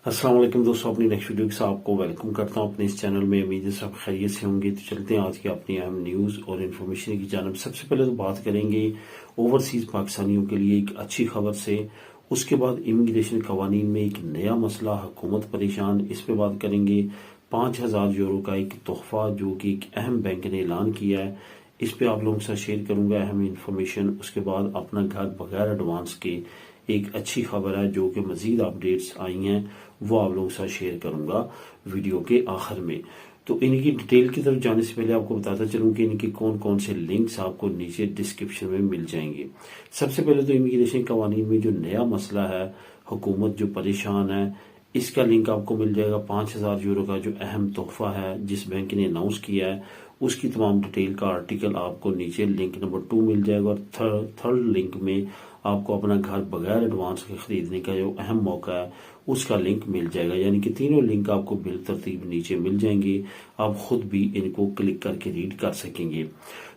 अस्सलाम वालेकुम दोस्तों, अपनी नेक्स्ट वीडियो के साथ आपको वेलकम करता हूं अपने इस चैनल में। उम्मीद है सब खैरियत से होंगे। तो चलते हैं आज की अपनी अहम न्यूज़ और इन्फॉर्मेशन की जानब। सबसे पहले तो बात करेंगे ओवरसीज पाकिस्तानियों के लिए एक अच्छी खबर से। उसके बाद इमिग्रेशन कवानीन में एक नया मसला, हुकूमत परेशान, इस पे बात करेंगे। 5,000 यूरो का एक तोहफा जो कि एक अहम बैंक ने ऐलान किया है, इस पे आप लोगों के साथ शेयर करूंगा अहम इन्फॉर्मेशन। उसके बाद अपना घर बगैर एडवांस के एक अच्छी खबर है जो कि मजीद अपडेट्स आई हैं, वो आप लोगों के साथ शेयर करूंगा वीडियो के आखिर में। तो इनकी डिटेल की तरफ जाने से पहले आपको बताता चलूं कि इनके कौन कौन से लिंक्स आपको नीचे डिस्क्रिप्शन में मिल जाएंगे। सबसे पहले तो इमिग्रेशन कवानीन में जो नया मसला है, हुकूमत जो परेशान है, इसका लिंक आपको मिल जाएगा। 5,000 यूरो का जो अहम तोहफा है जिस बैंक ने अनाउंस किया है, उसकी तमाम डिटेल का आर्टिकल आपको नीचे लिंक नंबर 2 मिल जाएगा। और थर्ड लिंक में आपको अपना घर बगैर एडवांस के खरीदने का जो अहम मौका है उसका लिंक मिल जाएगा। यानी कि तीनों लिंक आपको बिल तरतीब नीचे मिल जाएंगे, आप खुद भी इनको क्लिक करके रीड कर सकेंगे।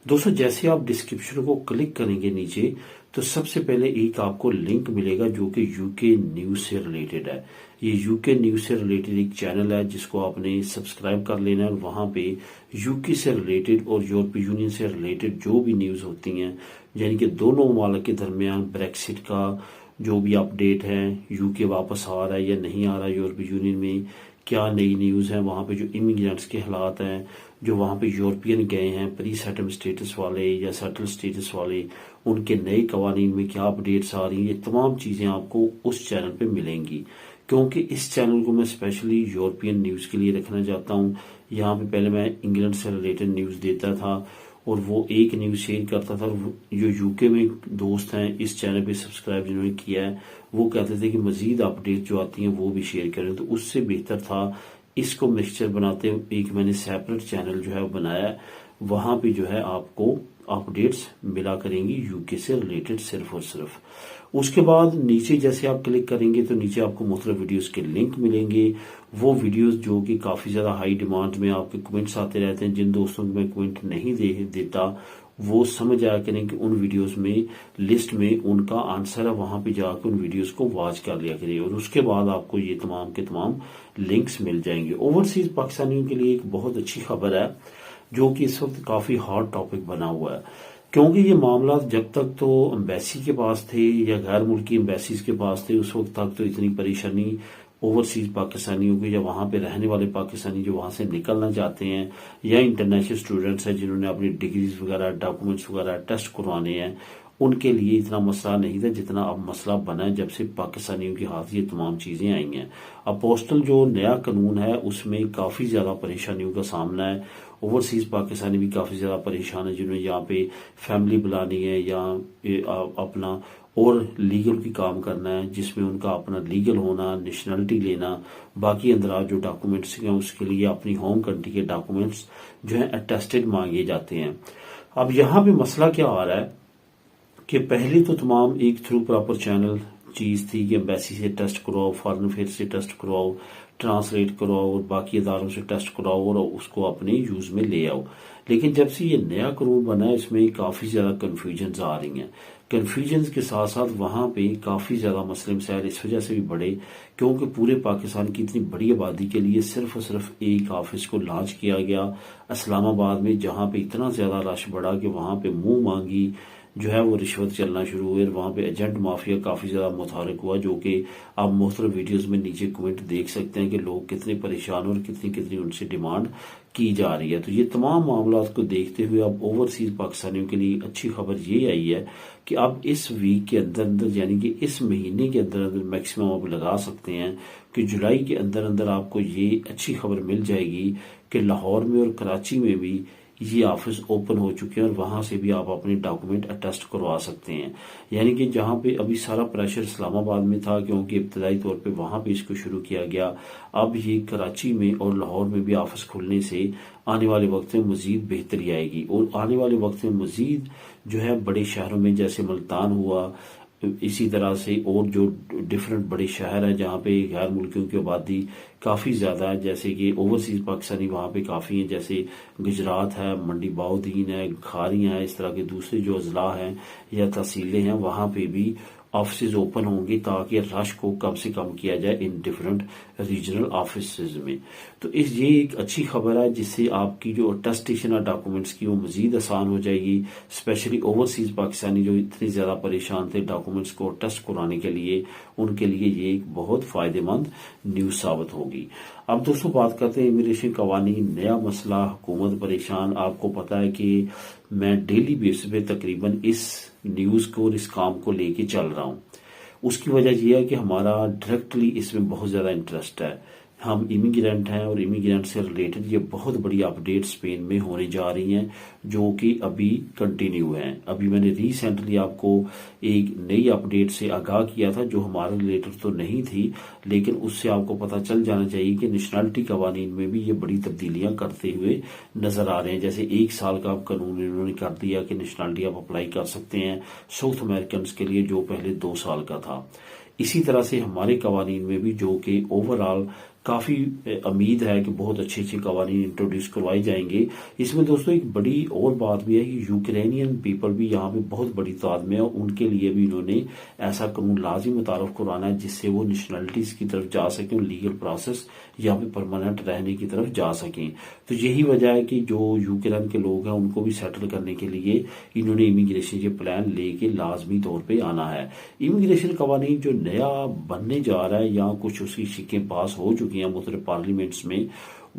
दोस्तों, जैसे आप डिस्क्रिप्शन को क्लिक करेंगे नीचे, तो सबसे पहले एक आपको लिंक मिलेगा जो कि यूके न्यूज से रिलेटेड है। ये यूके न्यूज से रिलेटेड एक चैनल है जिसको आपने सब्सक्राइब कर लेना है। और वहां पे यूके से रिलेटेड और यूरोपीय यूनियन से रिलेटेड जो भी न्यूज होती हैं, यानी कि दोनों ममालिक के दरमियान ब्रेक्सिट का जो भी अपडेट है, यूके वापस आ रहा है या नहीं आ रहा है यूरोपीय यूनियन में, क्या नई न्यूज है, वहां पे जो इमिग्रेंट्स के हालात हैं, जो वहां पे यूरोपियन गए हैं प्री सेटल स्टेटस वाले या सेटल स्टेटस वाले, उनके नए कवानीन में क्या अपडेट्स आ रही हैं, ये तमाम चीजें आपको उस चैनल पे मिलेंगी। क्योंकि इस चैनल को मैं स्पेशली यूरोपियन न्यूज के लिए रखना चाहता हूँ। यहाँ पे पहले मैं इंग्लैंड से रिलेटेड न्यूज देता था और वो एक न्यूज शेयर करता था। जो यूके में दोस्त हैं इस चैनल पे सब्सक्राइब जिन्होंने किया है, वो कहते थे कि मजीद अपडेट जो आती हैं वो भी शेयर करें। तो उससे बेहतर था इसको मिक्सचर बनाते हुए एक मैंने सेपरेट चैनल जो है वो बनाया है। वहां पे जो है आपको अपडेट्स मिला करेंगी यूके से रिलेटेड सिर्फ और सिर्फ। उसके बाद नीचे जैसे आप क्लिक करेंगे तो नीचे आपको मुख्तलिफ वीडियोस के लिंक मिलेंगे। वो वीडियोस जो कि काफी ज्यादा हाई डिमांड में आपके कमेंट्स आते रहते हैं, जिन दोस्तों को मैं कमेंट नहीं देता वो समझ आया करें कि उन वीडियोस में लिस्ट में उनका आंसर है, वहां पे जाकर उन वीडियोस को वॉच कर लिया करिए। और उसके बाद आपको ये तमाम के तमाम लिंक्स मिल जाएंगे। ओवरसीज पाकिस्तानियों के लिए एक बहुत अच्छी खबर है जो कि इस वक्त काफी हॉट टॉपिक बना हुआ है। क्योंकि ये मामला जब तक तो एम्बेसी के पास थे या गैर मुल्की एम्बेसीज के पास थे, उस वक्त तक तो इतनी परेशानी ओवरसीज पाकिस्तानियों की या वहां पे रहने वाले पाकिस्तानी जो वहां से निकलना चाहते हैं या इंटरनेशनल स्टूडेंट्स हैं जिन्होंने अपनी डिग्रीज वगैरह, डॉक्यूमेंट्स वगैरह टेस्ट करवाने हैं, उनके लिए इतना मसला नहीं था जितना अब मसला बना है जब से पाकिस्तानियों के हाथ ये तमाम चीजें आई हैं। अब पोस्टल जो नया कानून है उसमें काफी ज्यादा परेशानियों का सामना है। ओवरसीज पाकिस्तानी भी काफी ज्यादा परेशान है जिन्होंने यहाँ पे फैमिली बुलानी है या अपना और लीगल की काम करना है, जिसमें उनका अपना लीगल होना, नेशनलिटी लेना, बाकी अंदर जो डॉक्यूमेंट्स हैं उसके लिए अपनी होम कंट्री के डॉक्यूमेंट्स जो है अटेस्टेड मांगे जाते हैं। अब यहाँ पे मसला क्या आ रहा है कि पहले तो तमाम एक थ्रू प्रॉपर चैनल चीज थी कि एम्बेसी से टेस्ट करवाओ, फॉरेन अफेयर से टेस्ट करवाओ, ट्रांसलेट करवाओ और बाकी अदारों से टेस्ट करवाओ और उसको अपने यूज में ले आओ। लेकिन जब से ये नया कानून बना है इसमें काफी ज्यादा कंफ्यूजन आ रही हैं। कंफ्यूजन के साथ साथ वहां पे काफी ज्यादा मसले मसाइल इस वजह से भी बढ़े क्योंकि पूरे पाकिस्तान की इतनी बड़ी आबादी के लिए सिर्फ और सिर्फ एक ऑफिस को लॉन्च किया गया इस्लामाबाद में, जहां पे इतना ज्यादा रश बढ़ा कि वहां पे मुंह मांगी जो है वो रिश्वत चलना शुरू हुई और वहां पे एजेंट माफिया काफी ज्यादा मुतहरक हुआ, जो कि आप मुख्तलिफ वीडियोस में नीचे कमेंट देख सकते हैं कि लोग कितने परेशान और कितनी कितनी उनसे डिमांड की जा रही है। तो ये तमाम मामला को देखते हुए अब ओवरसीज पाकिस्तानियों के लिए अच्छी खबर ये आई है कि अब इस वीक के अंदर अंदर, यानी कि इस महीने के अंदर अंदर मैक्सिमम आप लगा सकते हैं कि जुलाई के अंदर अंदर आपको ये अच्छी खबर मिल जाएगी कि लाहौर में और कराची में भी ये ऑफिस ओपन हो चुके हैं और वहां से भी आप अपने डॉक्यूमेंट अटेस्ट करवा सकते हैं। यानी कि जहां पे अभी सारा प्रेशर इस्लामाबाद में था क्योंकि इब्तदाई तौर पे वहां पे इसको शुरू किया गया, अब ये कराची में और लाहौर में भी ऑफिस खुलने से आने वाले वक्त में मजीद बेहतरी आएगी। और आने वाले वक्त में मजीद जो है बड़े शहरों में जैसे मुल्तान हुआ, इसी तरह से और जो डिफरेंट बड़े शहर है जहाँ पे गैर मुल्कियों की आबादी काफी ज्यादा है, जैसे कि ओवरसीज पाकिस्तानी वहाँ पे काफी हैं, जैसे गुजरात है, मंडी बाउद्दीन है, खारियां है, इस तरह के दूसरे जो अजला हैं या तहसीलें हैं वहाँ पे भी ऑफिस ओपन होंगे ताकि रश को कम से कम किया जाए इन डिफरेंट रीजनल ऑफिस में। तो ये एक अच्छी खबर है जिससे आपकी जो अटेस्टेशन है डॉक्यूमेंट्स की वो मजीद आसान हो जाएगी। स्पेशली ओवरसीज पाकिस्तानी जो इतनी ज़्यादा परेशान थे डॉक्यूमेंट्स को टेस्ट कराने के लिए, उनके लिए ये एक बहुत फ़ायदेमंद न्यूज़ साबित होगी। अब दोस्तों बात करते हैं इमिग्रेशन कवानीन, नया मसला, हुकूमत परेशान। आपको पता है कि मैं डेली बेसिस पे तकरीबन इस न्यूज़ को और इस काम को लेके चल रहा हूँ। उसकी वजह यह है कि हमारा डायरेक्टली इसमें बहुत ज़्यादा इंटरेस्ट है। हम इमिग्रेंट हैं और इमिग्रेंट से रिलेटेड ये बहुत बड़ी अपडेट स्पेन में होने जा रही हैं जो कि अभी कंटिन्यू हैं। अभी मैंने रिसेंटली आपको एक नई अपडेट से आगाह किया था जो हमारे रिलेटेड तो नहीं थी, लेकिन उससे आपको पता चल जाना चाहिए कि नेशनलिटी कवानीन में भी ये बड़ी तब्दीलियां करते हुए नजर आ रहे हैं। जैसे 1 साल का अब कानून इन्होंने कर दिया कि नेशनलिटी आप अप्लाई कर सकते हैं साउथ अमेरिकन के लिए, जो पहले 2 साल का था। इसी तरह से हमारे कवानीन में भी जो कि ओवरऑल काफी उम्मीद है कि बहुत अच्छे अच्छे कवानीन इंट्रोड्यूस करवाए जाएंगे। इसमें दोस्तों एक बड़ी और बात भी है कि यूक्रेनियन पीपल भी यहाँ पे बहुत बड़ी तादाद में है, उनके लिए भी इन्होंने ऐसा कानून लाजिम मुतारफ कराना है जिससे वो नेशनलिटीज की तरफ जा सकें, लीगल प्रोसेस यहाँ पे परमानेंट रहने की तरफ जा सकें। तो यही वजह है कि जो यूक्रेन के लोग हैं उनको भी सेटल करने के लिए इन्होंने इमिग्रेशन के प्लान लेके लाजमी तौर पर आना है। इमिग्रेशन कवानीन जो नया बनने जा रहा है या कुछ उसकी शिकें पास हो चुकी हैं मुख्तलिफ पार्लियामेंट्स में,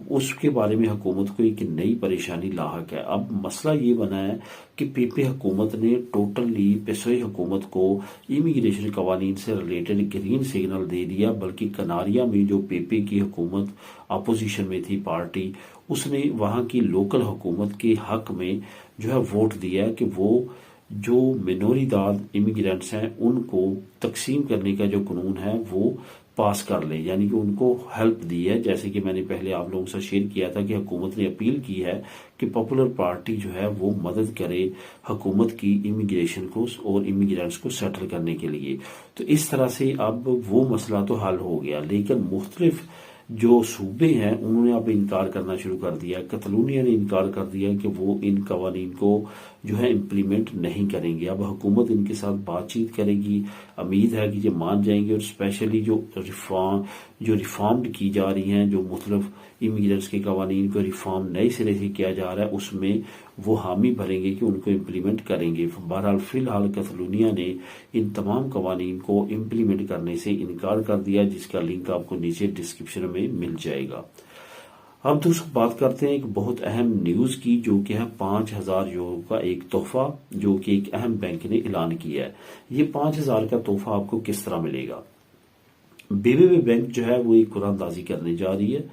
उसके बारे में हुकूमत को एक नई परेशानी लाहक है। अब मसला ये बना है कि पीपी हुकूमत ने टोटली पेशोई हुकूमत को इमिग्रेशन कवानीन से रिलेटेड ग्रीन सिग्नल दे दिया, बल्कि कनारिया में जो पीपी की हुकूमत अपोजिशन में थी पार्टी, उसने वहां की लोकल हुकूमत के हक में जो है वोट दिया कि वो जो मिनोरिदाद इमिग्रेंट्स हैं उनको तकसीम करने का जो कानून है वो पास कर ले, यानी कि उनको हेल्प दी है। जैसे कि मैंने पहले आप लोगों से शेयर किया था कि हुकूमत ने अपील की है कि पॉपुलर पार्टी जो है वो मदद करे हुकूमत की इमिग्रेशन को और इमिग्रेंट्स को सेटल करने के लिए। तो इस तरह से अब वो मसला तो हल हो गया, लेकिन मुख्तलिफ जो सूबे हैं उन्होंने अब इनकार करना शुरू कर दिया। कतलूनिया ने इनकार कर दिया कि वो इन कवानीन को जो है इम्प्लीमेंट नहीं करेंगे। अब हुकूमत इनके साथ बातचीत करेगी, उम्मीद है कि ये मान जाएंगे और स्पेशली जो रिफॉर्म्ड की जा रही हैं, जो मुख्तलिफ इमिग्रेंट्स के कवानीन को रिफॉर्म नए सिरे से किया जा रहा है, उसमें वो हामी भरेंगे कि उनको इम्प्लीमेंट करेंगे। बहरहाल फिलहाल कतलूनिया ने इन तमाम कवानीन को इम्प्लीमेंट करने से इनकार कर दिया, जिसका लिंक आपको नीचे डिस्क्रिप्शन में मिल जाएगा। अब दोस्तों बात करते हैं एक बहुत अहम न्यूज की, जो कि है 5000 यूरो का एक तोहफा जो कि एक अहम बैंक ने ऐलान किया है। ये 5000 का तोहफा आपको किस तरह मिलेगा? बीबीबी बैंक जो है वो एक कुरानदाजी करने जा रही है।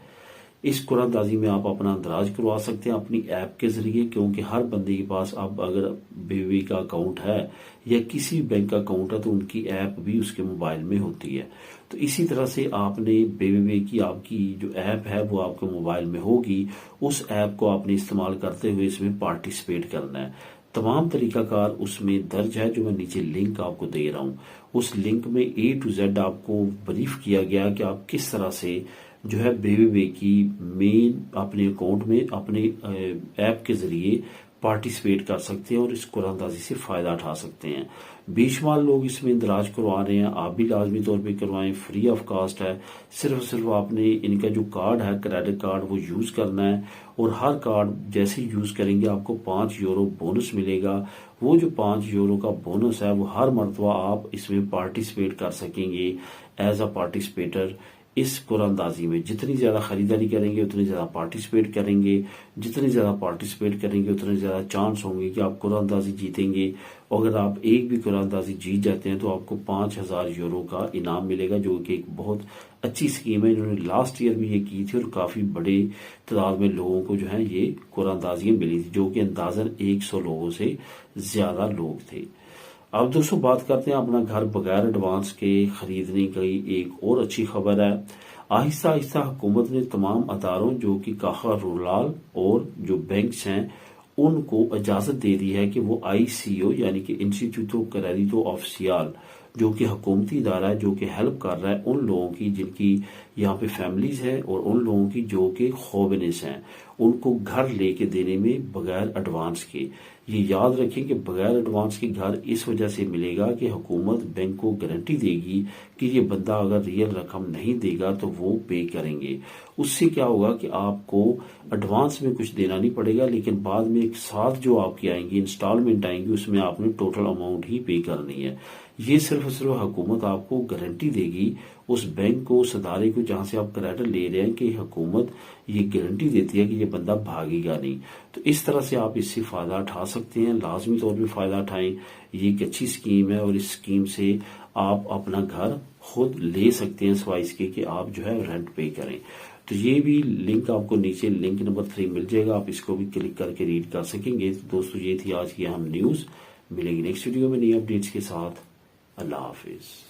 इस कुरानदाजी में आप अपना अंदराज करवा सकते हैं अपनी ऐप के जरिए, क्योंकि हर बंदे के पास अब अगर बीबीबी का अकाउंट है या किसी बैंक का अकाउंट है तो उनकी ऐप भी उसके मोबाइल में होती है। तो इसी तरह से आपने बीबीबी की आपकी जो ऐप है वो आपके मोबाइल में होगी, उस ऐप को आपने इस्तेमाल करते हुए इसमें पार्टिसिपेट करना है। तमाम तरीकाकार उसमें दर्ज है, जो मैं नीचे लिंक आपको दे रहा हूँ। उस लिंक में A to Z आपको ब्रीफ किया गया कि आप किस तरह से जो है बीबीबी की मेन अपने अकाउंट में अपने ऐप के जरिए पार्टिसिपेट कर सकते हैं और इस कुरानदाजी से फायदा उठा सकते हैं। बेशुमार लोग इसमें इंदराज करवा रहे हैं, आप भी लाजमी तौर पे करवाएं, फ्री ऑफ कास्ट है। सिर्फ आपने इनका जो कार्ड है क्रेडिट कार्ड वो यूज करना है और हर कार्ड जैसे यूज करेंगे आपको 5 यूरो बोनस मिलेगा। वो जो 5 यूरो का बोनस है वो हर मरतबा आप इसमें पार्टिसिपेट कर सकेंगे एज अ पार्टिसिपेटर। इस कुरानदाजी में जितनी ज्यादा खरीदारी करेंगे उतनी ज्यादा पार्टिसिपेट करेंगे, जितनी ज्यादा पार्टिसिपेट करेंगे उतने ज्यादा चांस होंगे कि आप कुरानदाजी जीतेंगे। और अगर आप एक भी कुरानदाजी जीत जाते हैं तो आपको 5000 यूरो का इनाम मिलेगा, जो कि एक बहुत अच्छी स्कीम है। इन्होंने लास्ट ईयर भी ये की थी और काफी बड़े तादाद में लोगों को जो है ये कुरानदाजियां मिली थी, जो कि अंदाजन 100 लोगों से ज्यादा लोग थे। अब दोस्तों बात करते हैं अपना घर बगैर एडवांस के खरीदने की एक और अच्छी खबर है। आहिस्ता आहिस्ता हुकूमत ने तमाम अदारों जो कि काखा रूलाल और जो बैंक्स हैं उनको इजाजत दे दी है कि वो ICO यानी कि इंस्टीट्यूटो क्रेडिटो ऑफिशियल जो कि हुकूमती इदारा है, जो कि हेल्प कर रहा है उन लोगों की जिनकी यहाँ पे फैमिलीज है और उन लोगों की जो कि खौबनिस हैं, उनको घर लेके देने में बगैर एडवांस के। ये याद रखें कि बगैर एडवांस के घर इस वजह से मिलेगा कि हुकूमत बैंक को गारंटी देगी कि ये बंदा अगर रियल रकम नहीं देगा तो वो पे करेंगे। उससे क्या होगा कि आपको एडवांस में कुछ देना नहीं पड़ेगा, लेकिन बाद में एक साथ जो आपकी आएंगी इंस्टॉलमेंट आएंगी उसमें आपने टोटल अमाउंट ही पे करनी है। ये सिर्फ हुकूमत आपको गारंटी देगी उस बैंक को, उस अदारे को जहां से आप क्रेडिट ले रहे हैं, कि हुकूमत ये गारंटी देती है कि ये बंदा भागेगा नहीं। तो इस तरह से आप इससे फायदा उठा सकते हैं, लाजमी तौर पे फायदा उठाएं। ये एक अच्छी स्कीम है और इस स्कीम से आप अपना घर खुद ले सकते हैं सिवाय इसके कि आप जो है रेंट पे करें। तो ये भी लिंक आपको नीचे लिंक नंबर 3 मिल जाएगा, आप इसको भी क्लिक करके रीड कर सकेंगे। तो दोस्तों ये थी आज की अहम न्यूज। मिलेंगे नेक्स्ट वीडियो में नई अपडेट्स के साथ। अल्लाह हाफिज।